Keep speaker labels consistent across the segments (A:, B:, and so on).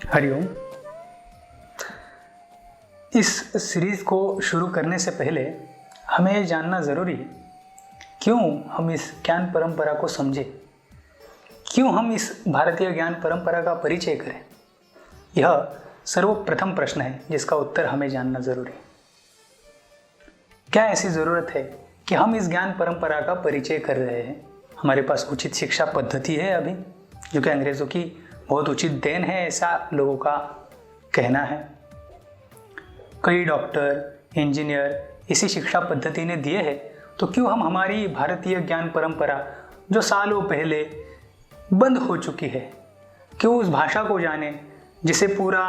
A: हरिओम। इस सीरीज को शुरू करने से पहले हमें ये जानना ज़रूरी है क्यों हम इस ज्ञान परंपरा को समझें, क्यों हम इस भारतीय ज्ञान परंपरा का परिचय करें। यह सर्वप्रथम प्रश्न है जिसका उत्तर हमें जानना ज़रूरी है। क्या ऐसी ज़रूरत है कि हम इस ज्ञान परंपरा का परिचय कर रहे हैं? हमारे पास उचित शिक्षा पद्धति है अभी, जो कि अंग्रेज़ों की बहुत उचित देन है, ऐसा लोगों का कहना है। कई डॉक्टर, इंजीनियर इसी शिक्षा पद्धति ने दिए हैं, तो क्यों हम हमारी भारतीय ज्ञान परंपरा जो सालों पहले बंद हो चुकी है, क्यों उस भाषा को जाने जिसे पूरा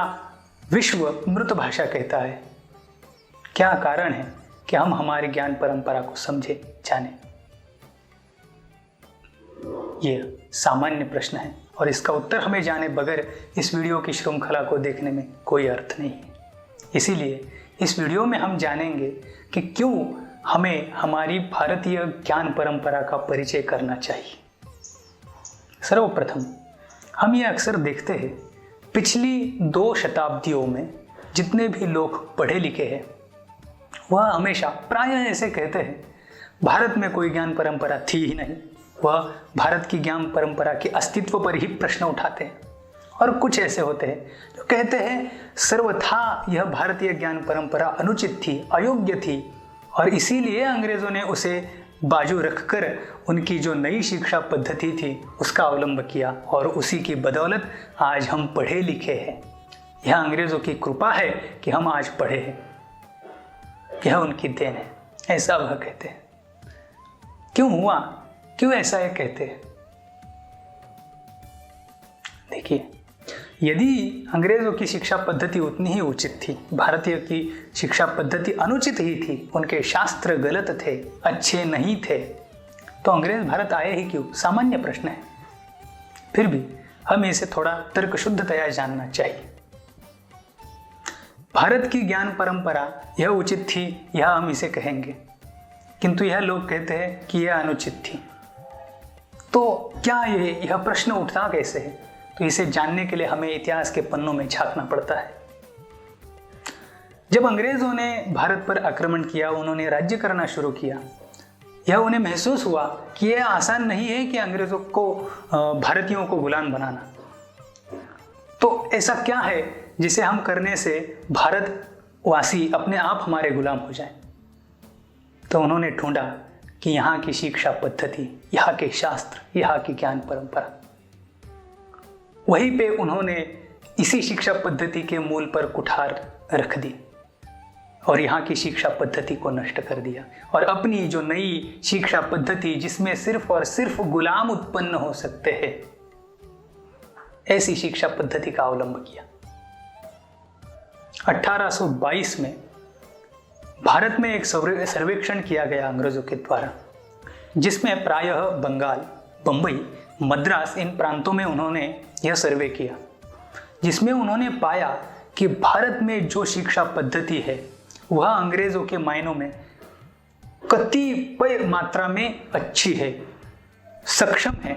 A: विश्व मृत भाषा कहता है? क्या कारण है कि हम हमारी ज्ञान परंपरा को समझे जाने? ये सामान्य प्रश्न है और इसका उत्तर हमें जाने बगैर इस वीडियो की श्रृंखला को देखने में कोई अर्थ नहीं है। इसीलिए इस वीडियो में हम जानेंगे कि क्यों हमें हमारी भारतीय ज्ञान परंपरा का परिचय करना चाहिए। सर्वप्रथम हम ये अक्सर देखते हैं, पिछली 2 शताब्दियों में जितने भी लोग पढ़े लिखे हैं वह हमेशा प्रायः ऐसे कहते हैं भारत में कोई ज्ञान परंपरा थी ही नहीं। वह भारत की ज्ञान परंपरा के अस्तित्व पर ही प्रश्न उठाते हैं। और कुछ ऐसे होते हैं जो कहते हैं सर्वथा यह भारतीय ज्ञान परंपरा अनुचित थी, अयोग्य थी, और इसीलिए अंग्रेजों ने उसे बाजू रखकर उनकी जो नई शिक्षा पद्धति थी उसका अवलंब किया और उसी की बदौलत आज हम पढ़े लिखे हैं। यह अंग्रेजों की कृपा है कि हम आज पढ़े हैं, यह उनकी देन है, ऐसा वह कहते हैं। क्यों हुआ, क्यों ऐसा ये कहते हैं? देखिए, यदि अंग्रेजों की शिक्षा पद्धति उतनी ही उचित थी, भारतीय की शिक्षा पद्धति अनुचित ही थी, उनके शास्त्र गलत थे, अच्छे नहीं थे, तो अंग्रेज भारत आए ही क्यों? सामान्य प्रश्न है। फिर भी हमें इसे थोड़ा तर्कशुद्धतया जानना चाहिए। भारत की ज्ञान परंपरा यह उचित थी, यह हम इसे कहेंगे, किंतु यह लोग कहते हैं कि यह अनुचित थी। तो क्या यह प्रश्न उठता कैसे है? तो इसे जानने के लिए हमें इतिहास के पन्नों में झांकना पड़ता है। जब अंग्रेजों ने भारत पर आक्रमण किया, उन्होंने राज्य करना शुरू किया, यह उन्हें महसूस हुआ कि यह आसान नहीं है कि अंग्रेजों को भारतीयों को गुलाम बनाना। तो ऐसा क्या है जिसे हम करने से भारतवासी अपने आप हमारे गुलाम हो जाएं? तो उन्होंने ढूंढा कि यहाँ की शिक्षा पद्धति, यहाँ के शास्त्र, यहाँ की ज्ञान परंपरा, वहीं पे उन्होंने इसी शिक्षा पद्धति के मूल पर कुठार रख दी और यहाँ की शिक्षा पद्धति को नष्ट कर दिया और अपनी जो नई शिक्षा पद्धति जिसमें सिर्फ और सिर्फ गुलाम उत्पन्न हो सकते हैं, ऐसी शिक्षा पद्धति का अवलंब किया। 1822 में भारत में एक सर्वेक्षण किया गया अंग्रेजों के द्वारा, जिसमें प्रायः बंगाल, बंबई, मद्रास इन प्रांतों में उन्होंने यह सर्वे किया, जिसमें उन्होंने पाया कि भारत में जो शिक्षा पद्धति है वह अंग्रेजों के मायनों में कतिपय मात्रा में अच्छी है, सक्षम है,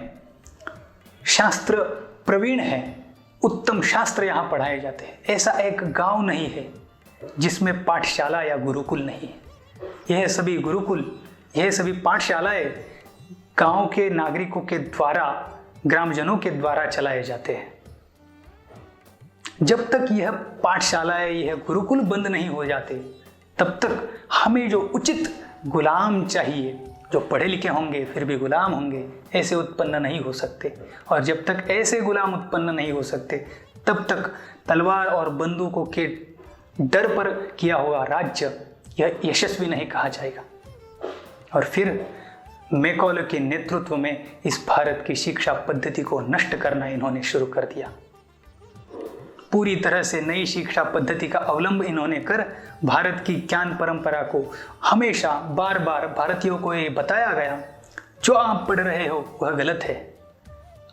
A: शास्त्र प्रवीण है, उत्तम शास्त्र यहाँ पढ़ाए जाते हैं। ऐसा एक गांव नहीं है जिसमें पाठशाला या गुरुकुल नहीं है। यह सभी गुरुकुल, यह सभी पाठशालाएं गांव के नागरिकों के द्वारा, ग्रामजनों के द्वारा चलाए जाते हैं। जब तक यह पाठशालाएं, यह गुरुकुल बंद नहीं हो जाते, तब तक हमें जो उचित गुलाम चाहिए, जो पढ़े लिखे होंगे फिर भी गुलाम होंगे, ऐसे उत्पन्न नहीं हो सकते। और जब तक ऐसे गुलाम उत्पन्न नहीं हो सकते, तब तक तलवार और बंदूकों के डर पर किया हुआ राज्य यह यशस्वी नहीं कहा जाएगा। और फिर मैकॉले के नेतृत्व में इस भारत की शिक्षा पद्धति को नष्ट करना इन्होंने शुरू कर दिया। पूरी तरह से नई शिक्षा पद्धति का अवलंब इन्होंने कर भारत की ज्ञान परंपरा को हमेशा बार बार भारतीयों को ये बताया गया, जो आप पढ़ रहे हो वह गलत है।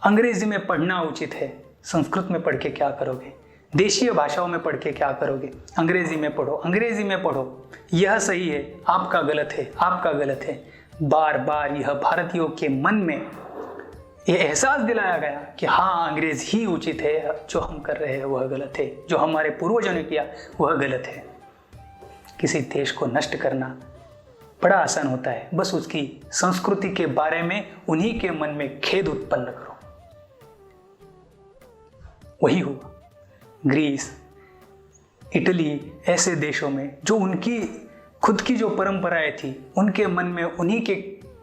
A: अंग्रेजी में पढ़ना उचित है, संस्कृत में पढ़ के क्या करोगे, देशीय भाषाओं में पढ़ के क्या करोगे, अंग्रेजी में पढ़ो, अंग्रेजी में पढ़ो, यह सही है, आपका गलत है, आपका गलत है। बार बार यह भारतीयों के मन में ये एहसास दिलाया गया कि हाँ, अंग्रेज ही उचित है, जो हम कर रहे हैं वह गलत है, जो हमारे पूर्वजों ने किया वह गलत है। किसी देश को नष्ट करना बड़ा आसान होता है, बस उसकी संस्कृति के बारे में उन्हीं के मन में खेद उत्पन्न करो। वही हुआ ग्रीस, इटली, ऐसे देशों में जो उनकी खुद की जो परंपराएं थी, उनके मन में उन्हीं के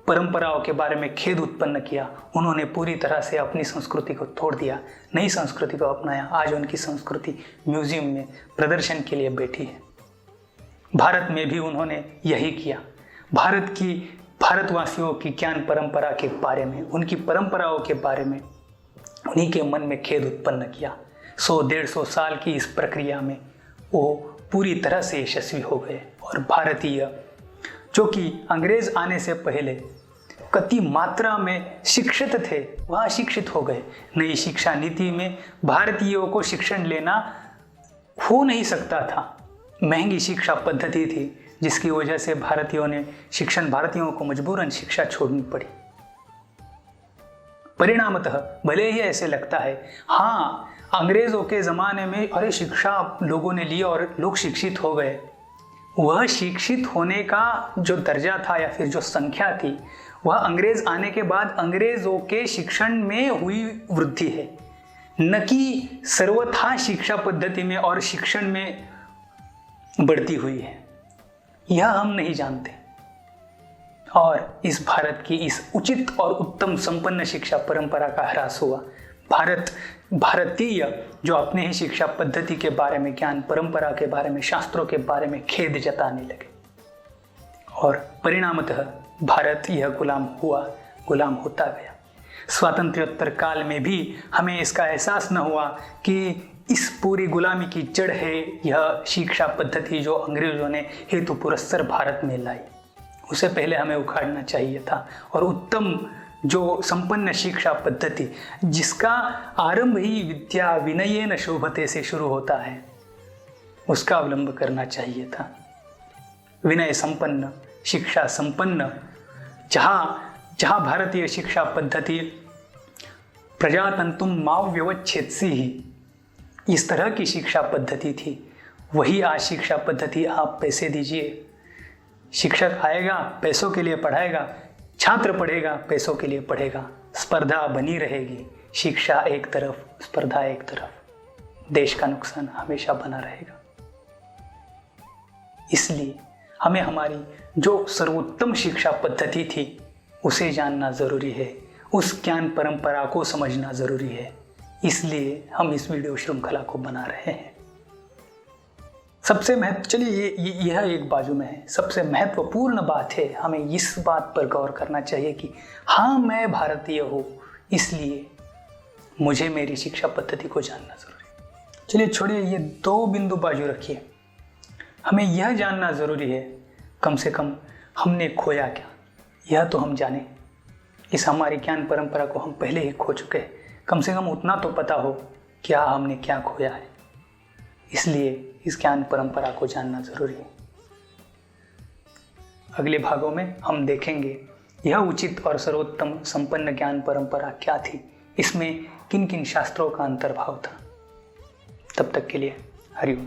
A: परंपराओं के बारे में खेद उत्पन्न किया। उन्होंने पूरी तरह से अपनी संस्कृति को तोड़ दिया, नई संस्कृति को अपनाया। आज उनकी संस्कृति म्यूजियम में प्रदर्शन के लिए बैठी है। भारत में भी उन्होंने यही किया। भारतवासियों की ज्ञान परंपरा के बारे में, उनकी परंपराओं के बारे में उन्हीं के मन में खेद उत्पन्न किया। 100-150 साल की इस प्रक्रिया में वो पूरी तरह से यशस्वी हो गए और भारतीय, जो कि अंग्रेज आने से पहले कति मात्रा में शिक्षित थे, वह अशिक्षित हो गए। नई शिक्षा नीति में भारतीयों को शिक्षण लेना हो नहीं सकता था। महंगी शिक्षा पद्धति थी, जिसकी वजह से भारतीयों को मजबूरन शिक्षा छोड़नी पड़ी। परिणामतः भले ही ऐसे लगता है, हाँ, अंग्रेजों के ज़माने में अरे शिक्षा लोगों ने ली और लोग शिक्षित हो गए, वह शिक्षित होने का जो दर्जा था या फिर जो संख्या थी, वह अंग्रेज आने के बाद अंग्रेजों के शिक्षण में हुई वृद्धि है, न कि सर्वथा शिक्षा पद्धति में और शिक्षण में बढ़ती हुई है। यह हम नहीं जानते। और इस भारत की इस उचित और उत्तम संपन्न शिक्षा परंपरा का ह्रास हुआ। भारतीय जो अपने ही शिक्षा पद्धति के बारे में, ज्ञान परंपरा के बारे में, शास्त्रों के बारे में खेद जताने लगे और परिणामतः भारत यह गुलाम होता गया। स्वातंत्र्योत्तर काल में भी हमें इसका एहसास न हुआ कि इस पूरी गुलामी की जड़ है यह शिक्षा पद्धति जो अंग्रेजों ने हेतु पुरस्सर भारत में लाई। उसे पहले हमें उखाड़ना चाहिए था और उत्तम जो संपन्न शिक्षा पद्धति, जिसका आरंभ ही विद्या विनयेन शोभते से शुरू होता है, उसका अवलंब करना चाहिए था। विनय संपन्न, शिक्षा संपन्न, जहाँ भारतीय शिक्षा पद्धति प्रजातंतुम माव व्यवच्छेदसी ही, इस तरह की शिक्षा पद्धति थी, वही आज शिक्षा पद्धति। आप पैसे दीजिए, शिक्षक आएगा, पैसों के लिए पढ़ाएगा, छात्र पढ़ेगा, पैसों के लिए पढ़ेगा, स्पर्धा बनी रहेगी। शिक्षा एक तरफ, स्पर्धा एक तरफ, देश का नुकसान हमेशा बना रहेगा। इसलिए हमें हमारी जो सर्वोत्तम शिक्षा पद्धति थी उसे जानना जरूरी है, उस ज्ञान परंपरा को समझना जरूरी है। इसलिए हम इस वीडियो श्रृंखला को बना रहे हैं। सबसे चलिए यह एक बाजू में है। सबसे महत्वपूर्ण बात है, हमें इस बात पर गौर करना चाहिए कि हाँ, मैं भारतीय हूँ, इसलिए मुझे मेरी शिक्षा पद्धति को जानना जरूरी है। चलिए छोड़िए ये दो बिंदु बाजू रखिए। हमें यह जानना जरूरी है, कम से कम हमने खोया क्या, यह तो हम जाने। इस हमारी ज्ञान परंपरा को हम पहले ही खो चुके हैं। कम से कम उतना तो पता हो क्या हमने क्या खोया है। इसलिए इस ज्ञान परंपरा को जानना जरूरी है। अगले भागों में हम देखेंगे यह उचित और सर्वोत्तम संपन्न ज्ञान परंपरा क्या थी, इसमें किन किन शास्त्रों का अंतर्भाव था। तब तक के लिए हरिओम।